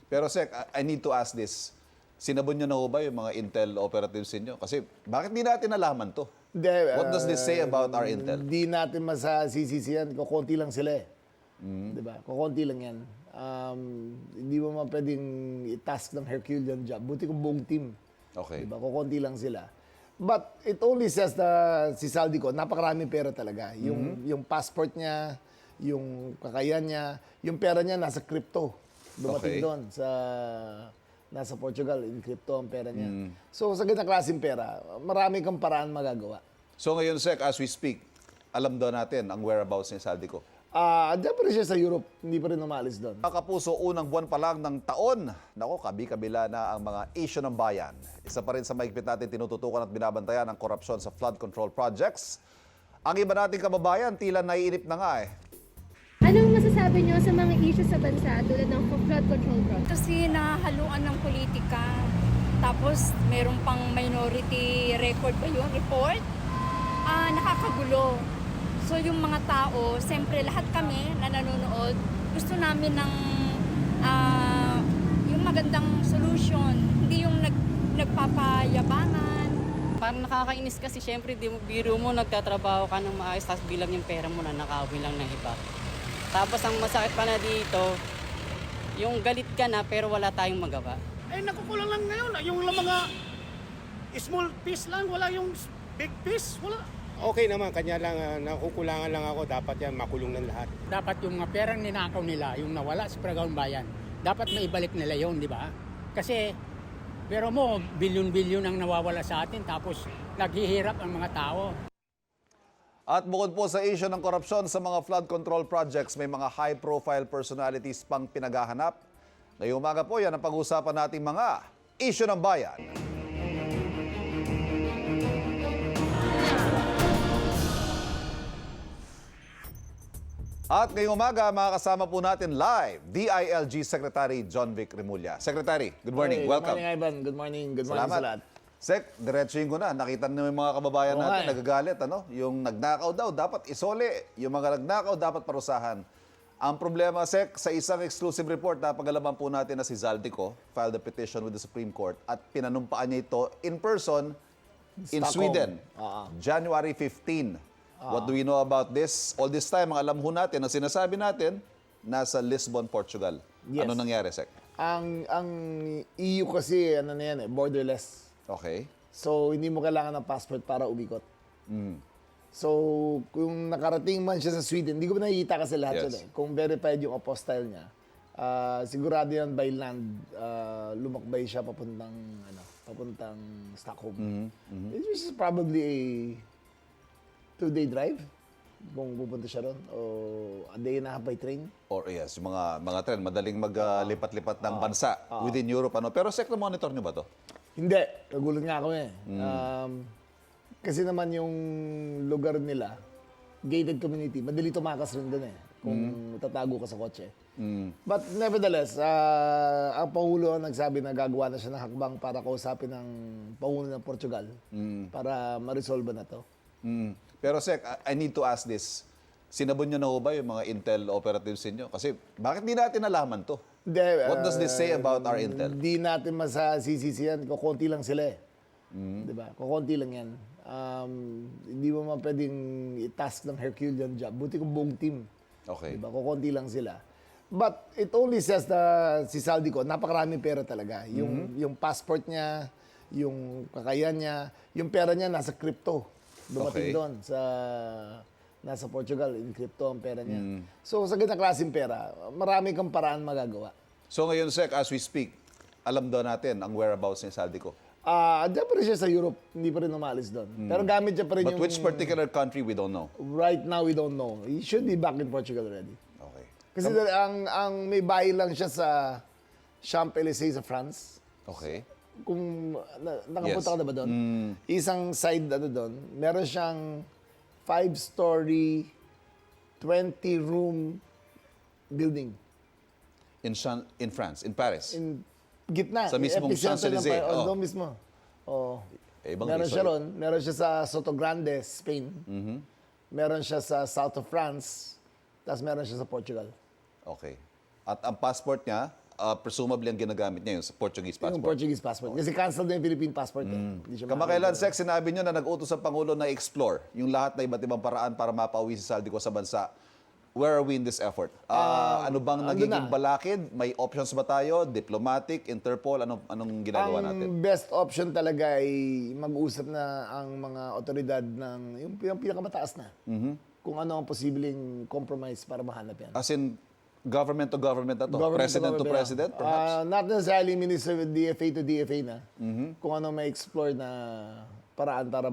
Pero Sec, I need to ask this. Sinabon nyo na ho ba yung mga Intel operatives niyo? Kasi bakit di natin nalaman to? Hindi, What does this say about our Intel? Hindi natin masasisisihan. Kukunti lang sila eh. Diba? Kukunti lang yan. Hindi mo man pwedeng i-task ng Herculean job. Buti kung buong team. Okay. Diba? Kukunti lang sila. But it only says na si Saldico, napakaraming pera talaga. Yung passport niya, yung kakayan niya, yung pera niya nasa crypto. Dumating Okay. doon sa nasa Portugal, in crypto ang pera niya. So sa ganang klaseng pera, marami kang paraan magagawa. So ngayon Sec, as we speak, alam daw natin ang whereabouts ni Saldico. Andiyan pa rin siya sa Europe, hindi pa rin umalis doon. Mga kapuso, unang buwan pa lang ng taon. Nako, kabi-kabila na ang mga issue ng bayan. Isa pa rin sa mahigpit natin tinututukan at binabantayan ang korupsyon sa flood control projects. Ang iba nating kababayan, tila naiinip na nga eh. Anong masasabi niyo sa mga issues sa bansa tulad ng flood control project? Kasi nahaluan ng politika. Tapos meron pang minority record ba yun? Report? Nakakagulo. So yung mga tao, siyempre lahat kami na nanonood, gusto namin ng yung magandang solution. Hindi yung nagpapayabangan. Parang nakakainis kasi syempre di mo biro mo nagtatrabaho ka ng maayos tapos bilang yung pera mo na nakauwi lang ng iba. Tapos ang masakit pa na dito, yung galit ka na pero wala tayong magawa. Eh, nakukulang lang ngayon. Yung mga small piece lang, wala yung big piece, wala. Okay naman, kanya lang, nakukulangan lang ako, dapat yan makulong ng lahat. Dapat yung mga perang ninakaw nila, yung nawala sa Paragaon Bayan, dapat maibalik nila yon, di ba? Kasi, pero mo, bilyon-bilyon ang nawawala sa atin, tapos naghihirap ang mga tao. At bukod po sa issue ng korupsyon sa mga flood control projects, may mga high-profile personalities pang pinaghahanap. Ngayong umaga po, yan ang pag-uusapan nating mga issue ng bayan. At ngayong umaga, makakasama po natin live, DILG Secretary John Vic Remulla. Secretary, good morning. Hey, Welcome. Good morning, Ivan. Good morning. Good morning sa lahat. Sec, diretsuhin ko na. Nakita niyo yung mga kababayan natin nagagalit. Ano? Yung nagnakaw daw, dapat isole. Yung mga nagnakaw, dapat parusahan. Ang problema, Sec, sa isang exclusive report na pag-alaman po natin na si Zaldico filed a petition with the Supreme Court at pinanumpaan niya ito in person in Stockholm. Sweden, January 15. What do we know about this? All this time, ang alam ho natin, ang sinasabi natin, nasa Lisbon, Portugal. Yes. Ano nangyari, Sec? Ang EU kasi, ano na yan eh, borderless. Okay. So, hindi mo kailangan ng passport para umikot. So, kung nakarating man siya sa Sweden, hindi ko pa nakikita kasi lahat Yes. yun eh. Kung verified yung apostille niya, sigurado yan by land, lumakbay siya papuntang Stockholm. Which is probably a 2-day drive kung pupunta siya ron. O a day and a half by train. Or yes, yung mga trend, madaling maglipat-lipat ng bansa within Europe. Ano. Pero Sec, monitor niyo ba to? Hindi. Nagulat nga ako eh. Kasi naman yung lugar nila, gated community, madali tumakas rin doon eh. Kung tatago ka sa kotse. But nevertheless, ang Pangulo ang nagsabi na gagawa na siya ng hakbang para kausapin ng Pangulo ng Portugal para ma-resolve na to. Pero Sec, I need to ask this. Sinabon nyo na ho ba yung mga Intel operatives niyo? Kasi bakit di natin nalaman to? Hindi, What does this say about our Intel? Hindi natin masasisisihan. Kukunti lang sila eh. Diba? Kukunti lang yan. Hindi mo man pwedeng i-task ng Herculean job. Buti kung buong team. Okay. Diba? Kukunti lang sila. But it only says na si Saldico, napakaraming pera talaga. Yung passport niya, yung kakayan niya, yung pera niya nasa crypto. Dumating doon sa nasa Portugal, in crypto ang pera niya. So sa ganang klaseng pera, marami kang paraan magagawa. So ngayon, Sec, as we speak, alam daw natin ang whereabouts ni Saldico. Andiyan pa rin siya sa Europe, hindi pa rin umalis doon. Pero gamit niya pa rin But which particular country, we don't know. Right now, we don't know. He should be back in Portugal already. Okay. Kasi ang may bahay lang siya sa Champs-Élysées sa France. Okay. Kung nakapunta Yes. ka na ba doon? Isang side doon, meron siyang 5-story, 20-room building. In France, in Paris. In gitna. Sa mismong epicenter ng Champs-Élysées, pa- oh. doon mismo. Oh. Ibang Meron history. siya ron. Meron siya sa Sotogrande, Spain. Meron siya sa south of France. Tapos meron siya sa Portugal. Okay. At ang passport niya, presumably ang ginagamit niya yung Portuguese passport. Yung Portuguese passport. Kasi cancel na yung Philippine passport. Hindi siya Kamakailan, Sec, sinabi nyo na nag-utos ang Pangulo na explore yung lahat na iba't ibang paraan para mapauwi si Saldico sa bansa. Where are we in this effort? Ano bang nagiging na. balakid? May options ba tayo? Diplomatic, Interpol? Anong ginagawa natin? Ang best option talaga ay mag-usap na ang mga otoridad ng yung pinakamataas na. Kung ano ang posibleng compromise para mahanap yan. As in, government to government na to? President to president, perhaps? Not necessarily Minister of DFA to DFA na. Kung ano may explore na paraan para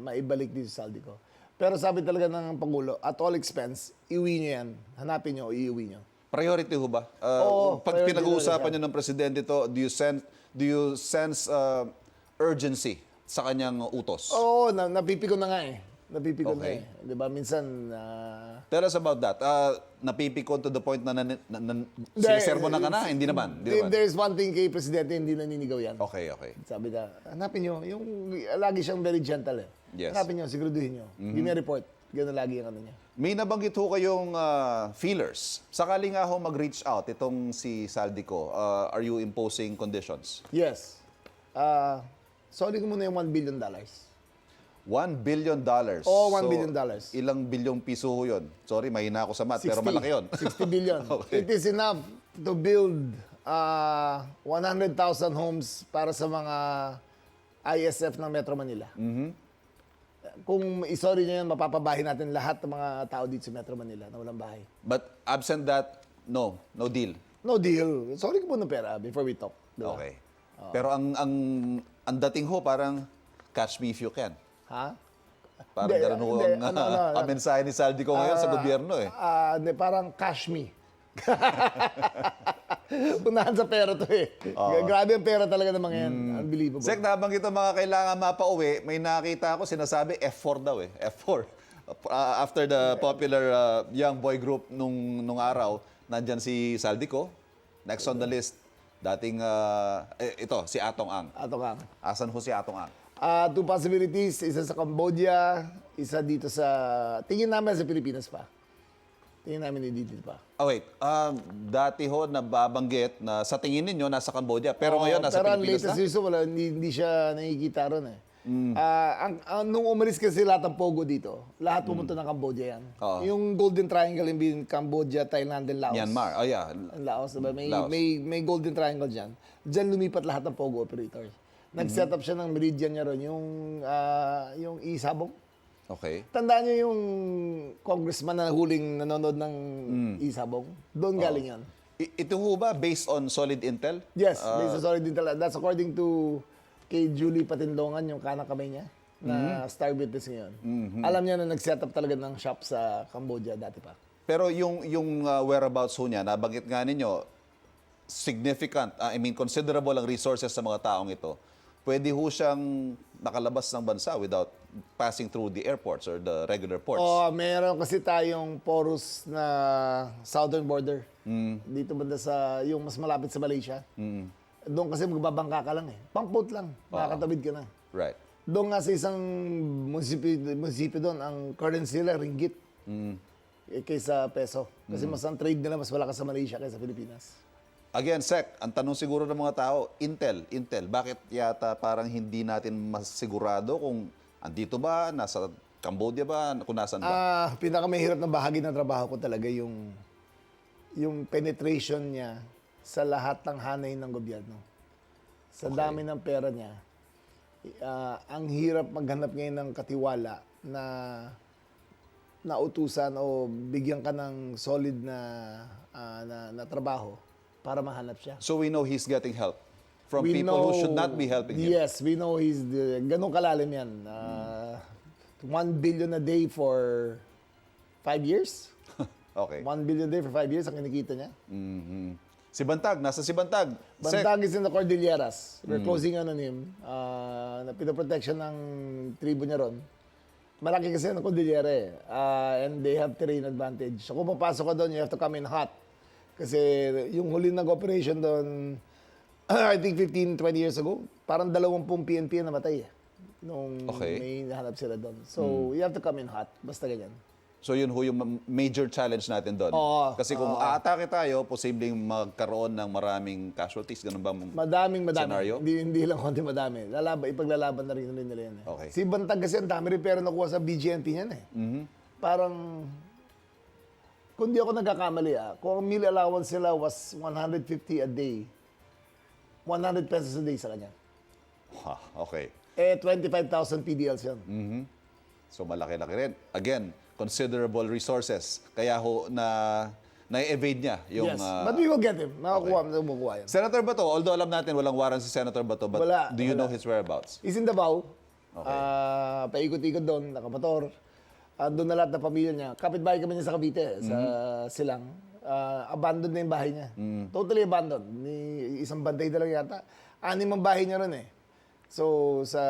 maibalik dito sa Saldico. Pero sabi talaga ng Pangulo, at all expense, iuwi nyo yan. Hanapin nyo o iuwi nyo. Priority ho ba? Oo, Pag priority pinag-uusapan talaga nyo ng presidente to, do you sense urgency sa kanyang utos? Oo, napipikon na nga eh. Napipikon Okay. na eh. Di ba? Minsan, Tell us about that. Napipikon to the point na sinisermo na ka na? Hindi naman. Hindi naman. there's one thing kay Presidente, hindi naninigaw yan. Okay. Sabi na, hanapin nyo, yung lagi siyang very gentle eh. Yes. Hanapin nyo, siguraduhin nyo. Give me a report. Ganun lagi yung ano niya. May nabanggit ho kayong feelers. Sakali nga ho mag-reach out itong si Saldico, are you imposing conditions? Yes. Solid ko muna yung $1 billion. $1 billion. Oo, $1 billion. Ilang bilyong piso ho yun? Sorry, mahina ako sa math, pero malaki yun. 60 billion. Okay. It is enough to build 100,000 homes para sa mga ISF ng Metro Manila. Kung isorry niya yan, mapapabahin natin lahat ng mga tao dito sa Metro Manila na walang bahay. But absent that, no deal. No deal. Sorry ko muna pera before we talk. Diba? Okay. Pero ang dating ho parang catch me if you can. Ha? Parang Hindi, ganun ho hindi. ang mensahe ni Saldico ngayon sa gobyerno eh. Hindi, parang cash me. Unahan sa pera to eh. Grabe ang pera talaga ng mga yan. Unbelievable. Sek, nabanggit ang mga kailangan mapauwi, may nakita ako sinasabi F4 daw eh. F4. After the popular young boy group nung araw, nandyan si Saldico. Next on the list, dating, ito, si Atong Ang. Ato ka. Asan ho si Atong Ang? Two possibilities. Isa sa Cambodia, isa dito sa... Tingin namin sa Pilipinas pa. Tingin namin dito pa. Oh wait, dati ho nababanggit na sa tingin ninyo nasa Cambodia, pero ngayon nasa pero Pilipinas ang latest na? news, wala, hindi siya nakikita ron eh. Nung umalis kasi lahat ng Pogo dito, lahat pumunta ng Cambodia yan. Oo. Yung Golden Triangle in Cambodia, Thailand, and Laos. Myanmar, oh yeah. Ang Laos, diba? Laos. May Golden Triangle dyan. Diyan lumipat lahat ng Pogo operators. Nag-set up siya ng meridian niya ron, yung Isabong. Okay. Tandaan niyo yung congressman na huling nanonood ng Isabong? Doon galing yan. Ito ho ba based on solid intel? Yes, based on solid intel. That's according to kay Julie Patindongan, yung kanang kamay niya, na star witness ngayon. Alam niya na nag-set up talaga ng shop sa Cambodia dati pa. Pero yung whereabouts ho niya, nabanggit nga ninyo, significant, considerable ang resources sa mga taong ito. Pwede ho siyang nakalabas ng bansa without passing through the airports or the regular ports. Meron kasi tayong porous na southern border. Dito banda sa, yung mas malapit sa Malaysia. Doon kasi magbabangka ka lang eh. Pang-boat lang, makakatawid ka na. Right. Doon nga sa isang munisipyo doon, ang currency nila, ringgit. Kaysa peso. Kasi mas ang trade nila, mas malakas sa Malaysia kaysa Pilipinas. Again, Sec, ang tanong siguro ng mga tao, Intel, bakit yata parang hindi natin masigurado kung andito ba, nasa Cambodia ba, kung nasan ba? Pinakamahirap na bahagi ng trabaho ko talaga yung penetration niya sa lahat ng hanay ng gobyerno. Sa dami ng pera niya, ang hirap maghanap ngayon ng katiwala na utusan o bigyan ka ng solid na trabaho para mahanap siya. So we know he's getting help from people who should not be helping him. Yes, we know ganun kalalim yan. 1 billion a day for 5 years. Okay. 1 billion a day for 5 years ang kinikita niya. Si Bantag, nasa si Bantag. Sec, Bantag is in the Cordilleras. We're closing on him. Na pinoprotection ng tribo niya ron. Malaki kasi ang Cordillera eh. And they have terrain advantage. So kung papasok ka doon, you have to come in hot. Kasi yung huli nag-operation doon, I think 15, 20 years ago, parang 20 PNP na namatay eh. Nung Okay. may nahanap sila doon. So, you have to come in hot. Basta ganyan. So yun ho yung major challenge natin doon. Oo, Kasi kung aatake tayo, posibleng magkaroon ng maraming casualties. Ganun ba? Madaming. Scenario? Hindi lang konti madami. Ipaglalaban na rin nila yan. Okay. Si Bantag kasi ang dami rin pero nakuha sa BGNP niyan eh. Parang, kung di ako nagkakamali kung ang meal allowance nila was 150 a day, 100 pesos a day sa kanya. Okay. 25,000 PDLs yan. So malaki-laki rin. Again, considerable resources. Kaya ho na-evade niya yung... Yes, but we will get him. Makukuha yan. Senator Bato, although alam natin walang warrant si Senator Bato, but do you know his whereabouts? He's in Davao. Okay. Paikot-ikot doon, nakamotor. Doon na lahat ng pamilya niya. Kapit-bahay kami niya sa Cavite, sa Silang. Abandoned na yung bahay niya. Totally abandoned. Isang bantay na lang yata. 6 ang bahay niya ron eh. So, sa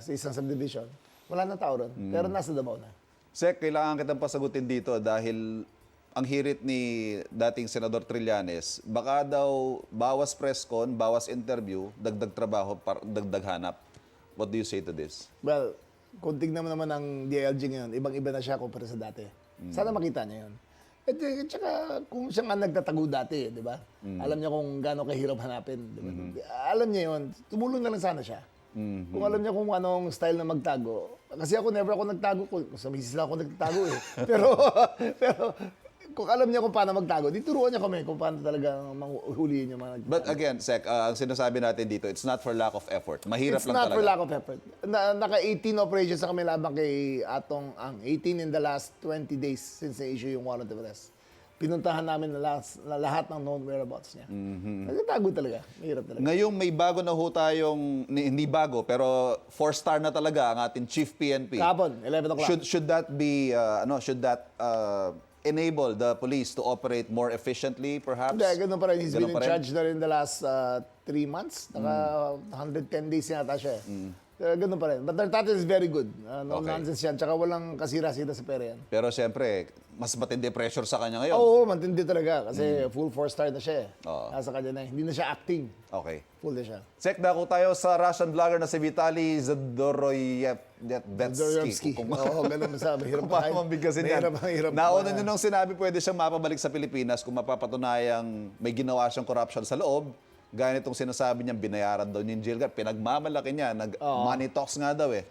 isang subdivision, wala na tao ron. Pero nasa Davao na. Sek, kailangan kitang pasagutin dito dahil ang hirit ni dating Senador Trillanes, baka daw bawas press con, bawas interview, dagdag trabaho, dagdag hanap. What do you say to this? Well, kung tignan mo naman ang DILG ngayon, ibang-iba na siya kumpara sa dati. Sana makita niya yun. At saka kung siya nga nagtatago dati, di ba? Alam niya kung gaano kahirap hanapin. Di ba? Alam niya yun. Tumulong na lang sana siya. Kung alam niya kung anong style na magtago. Kasi ako never ako nagtago. Sa misis lang ako nagtago eh. pero kung alam niya kung paano magtago, di turuan niya kami kung paano talaga huliin yung mga nagtago. But again, Sek, ang sinasabi natin dito, it's not for lack of effort. Mahirap It's lang not talaga. for lack of effort. Naka-18 operations na kami laban kay Atong Ang. 18 in the last 20 days since na-issue yung warrant of arrest. Pinuntahan namin na lahat ng known whereabouts niya. Nagtatago talaga. Mahirap talaga. Ngayong may bago na ho tayong, hindi bago, pero 4-star na talaga ang ating Chief PNP. Kahapon, 11 o'clock. Should that be, enable the police to operate more efficiently, perhaps? Hindi, ganun pa rin. He's Ganun been in pa rin? charge na rin the last 3 months. Naka 110 days yata siya. Ganun pa rin. But their status is very good. No Okay. nonsense yan. Tsaka walang kasira-sira sa pera yan. Pero siyempre, mas matindi pressure sa kanya ngayon. Oo, matindi talaga. Kasi full 4-star na siya eh. Oo. Nasa kanya na. Hindi na siya acting. Okay. Full na siya. Check na ko tayo sa Russian vlogger na si Vitaly Zadoroyevsky. Oo, ganun sa mahirap Kung paano mabigkasin yan. Mahirap. Nauna nyo nung sinabi pwede siyang mapabalik sa Pilipinas kung mapapatunayang may ginawa siyang corruption sa loob. Gaya nitong sinasabi niya, binayaran daw niya yung jail guard. Pinagmamalaki niya, money talks nga daw eh.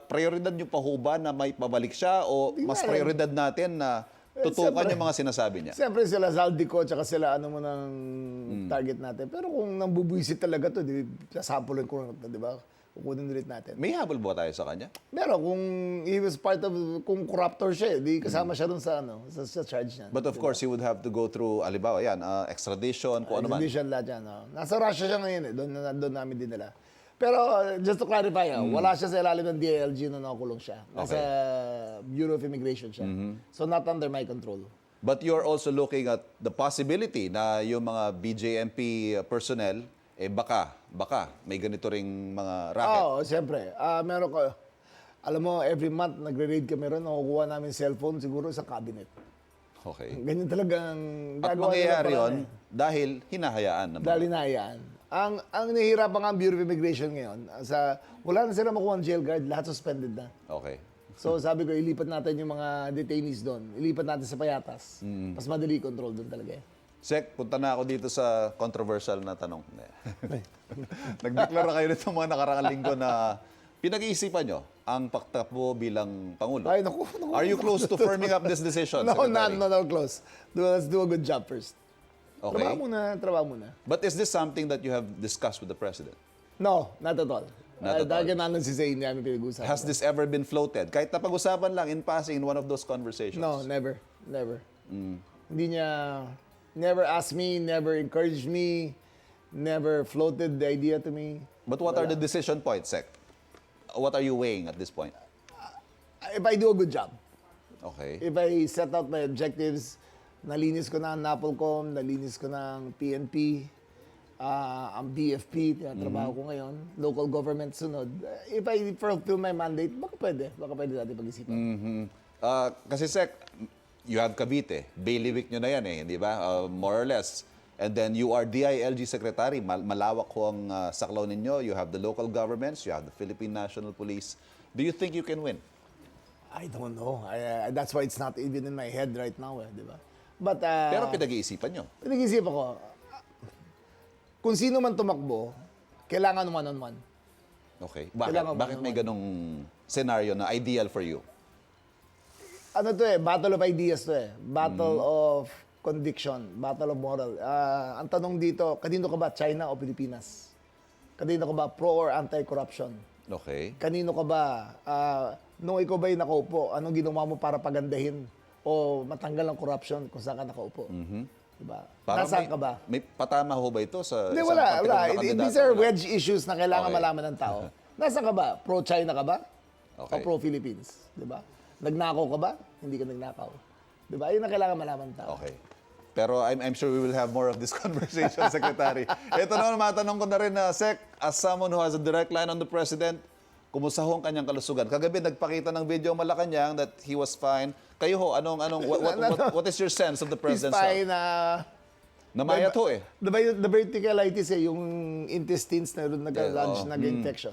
Prioridad niyo pa ho ba na may pabalik siya o mas nga. prioridad natin na tutukan Siyempre. yung mga sinasabi niya? Siyempre sila Zaldico tsaka sila ano mo ng target natin. Pero kung nambubuisit talaga to, di sasampulin ko di ba? Kukunin ulit natin. May habol ba tayo sa kanya? Pero kung he was part of, kung corruptor siya, di kasama siya dun sa sa charge niya. But of course, he would have to go through, alibawa, yan, extradition, kung ano man. Exhibition lahat yan. Nasa Russia siya ngayon eh. Doon namin din nila. Pero just to clarify, wala siya sa ilalim ng DILG nung nakulong siya. Nasa Bureau of Immigration siya. So not under my control. But you're also looking at the possibility na yung mga BJMP personnel, baka may ganito ring mga racket. Oo, siyempre. Meron ko, alam mo, every month nagre-raid kami ron, nakukuha namin cellphone siguro sa cabinet. Okay. Ganyan talagang At gagawa nila mangyayari paraan yun dahil hinahayaan naman. Dahil hinahayaan. Ang nahihirapan nga ang Bureau of Immigration ngayon, wala na sila makuha ang jail guard, lahat suspended na. Okay. So sabi ko, ilipat natin yung mga detainees doon. Ilipat natin sa Payatas. Mas madali control doon talaga eh. Sek, punta na ako dito sa controversial na tanong. Nagdeklara kayo nito mga nakaraang linggo na pinag-iisipan nyo ang pagtakbo bilang Pangulo. Ay, naku. Are you close to firming up this decision, No, Secretary? no, close. Let's do a good job first. Okay. Trabaho muna. But is this something that you have discussed with the President? No, not at all. Not at all. Dahil nanon si Zayn, namin pinag-usapan. Has this ever been floated? Kahit napag-usapan lang in passing in one of those conversations? No, never. Hindi niya, never asked me, never encouraged me, never floated the idea to me. But what are the decision points, Sec? What are you weighing at this point? If I do a good job, Okay. if I set out my objectives, nalinis ko na ang NAPOLCOM, nalinis ko na ang PNP, ang BFP, tinatrabaho ko ngayon, local government sunod. If I fulfill my mandate, baka pwede natin pag-isipan. Kasi Sec, you have Cavite. Bailiwick nyo na yan eh, di ba? More or less. And then you are DILG Secretary. Malawak ho ang saklaw ninyo. You have the local governments. You have the Philippine National Police. Do you think you can win? I don't know. That's why it's not even in my head right now, di ba? But, Pero pinag-iisipan nyo. pinag-isip ako, kung sino man tumakbo, kailangan one-on-one. Okay. Kailangan Bakit may one-on-one. ganong scenario na ideal for you? Ano to battle of ideas to Battle of conviction, battle of moral. Ang tanong dito, kanino ka ba, China o Pilipinas? Kanino ka ba, pro or anti-corruption? Okay. Kanino ka ba, nung ikaw ba'y nakaupo, anong ginawa mo para pagandahin o matanggal ang corruption kung saan ka nakaupo? Diba? Nasaan ka ba? May patama ho ba ito sa Hindi, isang wala. particular na These kandidato? are Wala. wedge issues na kailangan Okay. malaman ng tao. Nasaan ka ba? Pro-China ka ba? O Okay. pro-Philippines? Diba? Nagnakaw ka ba? Hindi ka nagnakaw. Diba? Yun ang kailangan malaman ng tao. Okay. Pero I'm sure we will have more of this conversation, Secretary. Ito naman, matanong ko na rin na, Sec, as someone who has a direct line on the President, kumusta ho ang kanyang kalusugan? Kagabi, nagpakita ng video Malacanang that he was fine. Kayo ho, what is your sense of the He's President's fine. health? Namayat ho eh. The verticalitis yung intestines na rin nag-lodge, oo. nag-infection.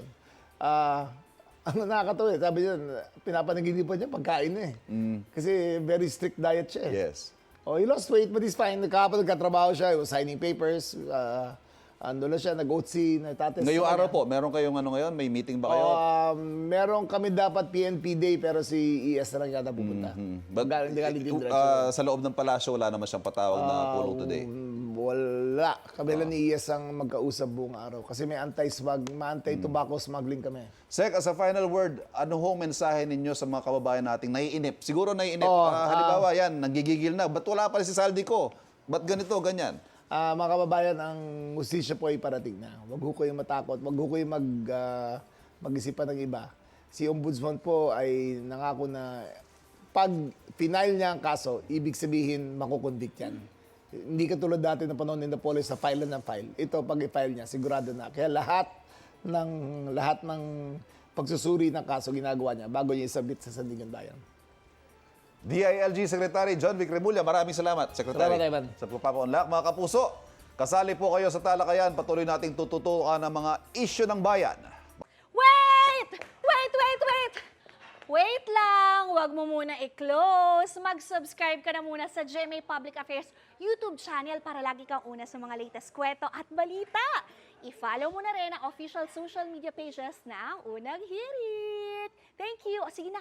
Ano nakakatawa sabi niya, pinapanaginipan niya pagkain eh. Kasi very strict diet siya eh. Yes. Oh, he lost weight but he's fine. Kahapon nagkatrabaho siya, he was signing papers. Ando na siya, nag-OTC, nagtatest. Ngayong sa araw kanya. po, meron kayong ano ngayon? May meeting ba kayo? Meron kami dapat PNP Day pero si ES na lang yata pupunta. But Hindi ka din diretso. sa loob ng palasyo, wala naman siyang patawag na pulong today. Wala. Kami lang ni ES ang magkausap buong araw. Kasi may anti-tobacco smuggling kami. Sec, as a final word, ano hong mensahe ninyo sa mga kababayan nating naiinip? Siguro naiinip. Oh, Halimbawa, yan, nanggigigil na. Ba't wala pa rin si Saldi ko? Ba't ganito, ganyan? Mga kababayan, ang hustisya po ay parating na. Huwag ho kayong matakot. Huwag ho kayong mag-isipan ng iba. Si Ombudsman po ay nangako na pag final niya ang kaso, ibig sabihin makukonvict yan. Hindi katulad dati na panahon ng police sa file na ng file. Ito, pag i-file niya, sigurado na. Kaya lahat ng pagsusuri ng kaso ginagawa niya bago niya isabit sa Sandigan Bayan. DILG Secretary John Vic Remulla, maraming salamat, Secretary. Salamat, Ivan. Sa pagpapaunlak. Mga kapuso, kasali po kayo sa talakayan. Patuloy nating tututukan ang mga isyu ng bayan. Wait! Wait, wait, wait! Wait lang! Huwag mo muna i-close. Mag-subscribe ka na muna sa GMA Public Affairs YouTube channel para lagi kang una sa mga latest kwento at balita. I-follow mo na rin ang official social media pages ng Unang Hirit. Thank you. O sige na,